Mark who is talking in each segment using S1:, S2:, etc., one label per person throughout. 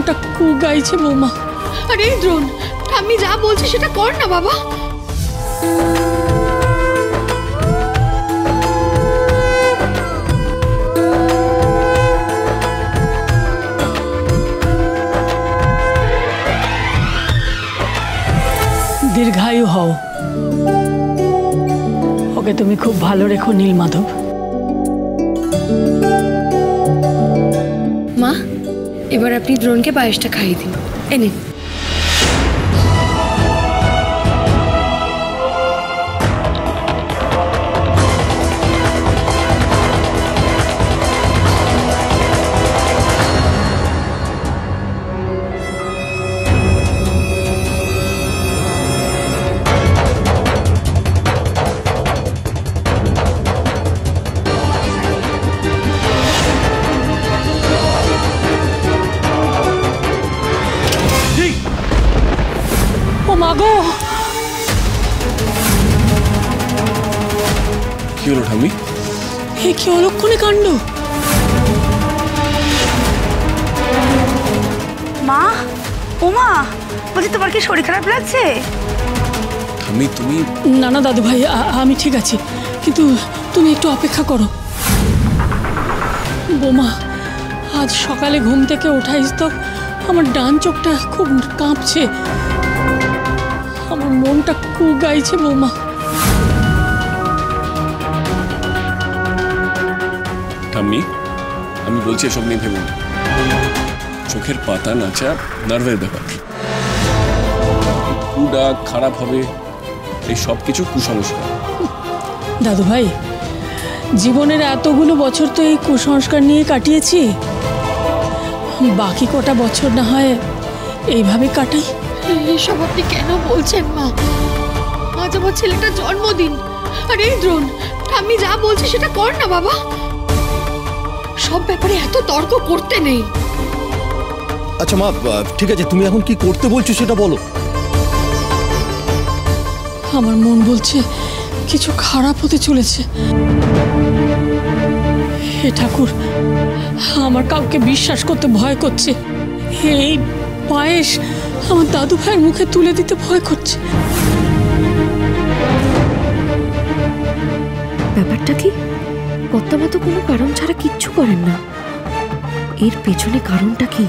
S1: মনটা কু গাইছে বৌমা।
S2: আরে দ্রোণ, আমি যা বলছি সেটা কর না বাবা।
S1: দীর্ঘায়ু হও। ওকে তুমি খুব ভালো রেখো নীলমাধব।
S2: মা, এবার আপনি দ্রোণকে পায়েসটা খাইয়ে দিন। এনে
S1: মাগো,
S3: কি হলো ঠাম্মি?
S1: এ কি অলক্ষণে কাণ্ড!
S4: মা, ওমা, বলছি তোমার কি শরীর খারাপ লাগছে?
S3: ঠাম্মি তুমি?
S1: না না দাদু ভাই, আমি ঠিক আছি, কিন্তু তুমি একটু অপেক্ষা করো। বোমা, আজ সকালে ঘুম থেকে ওঠাইস তো আমার ডান চোখটা খুব কাঁপছে, আমার মনটা কু গাইছে বৌমা।
S3: ঠাম্মি, আমি বলছি এসব নিয়ে ভেবো না। চোখের পাতা নাচা নার্ভের ব্যাপার, কুডা খারাপ হবে, এই সব কিছু কুসংস্কার।
S1: দাদু ভাই, জীবনের এতগুলো বছর তো এই কুসংস্কার নিয়ে কাটিয়েছি, বাকি কটা বছর না হয় এইভাবে কাটাই।
S2: এইসব আপনি কেন বলছেন মা? আজ আমার ছেলেটার জন্মদিন। আরে দ্রোণ, আমি যা বলছি সেটা কর না বাবা। সব ব্যাপারে এত তর্ক করতে নেই।
S5: আচ্ছা মা, ঠিক আছে, তুমি এখন কি করতে বলছো সেটা বলো।
S1: আমার মন বলছে কিছু খারাপ হতে চলেছে। হে ঠাকুর, আমার কাউকে বিশ্বাস করতে ভয় করছে। এই পায়েস আমার দাদু ভাইয়ের মুখে তুলে দিতে ভয় করছে।
S6: ব্যাপারটা কি? কর্তাবা তো কোনো কারণ ছাড়া কিচ্ছু করেন না, এর পেছনে কারণটা কি?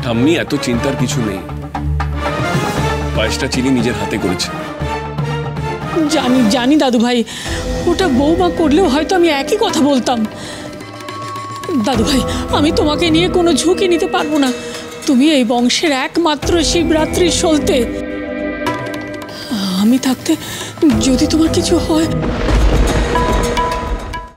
S3: ঠাম্মি, এত চিন্তার কিছু নেই, পায়েসটা চিনি নিজের হাতে করেছে।
S1: জানি জানি দাদু ভাই, ওটা বৌমা করলেও হয়তো আমি একই কথা বলতাম। দাদু ভাই, আমি তোমাকে নিয়ে কোনো ঝুঁকি নিতে পারবো না। তুমি এই বংশের একমাত্র শিবরাত্রির সলতে, আমি থাকতে যদি তোমার কিছু হয়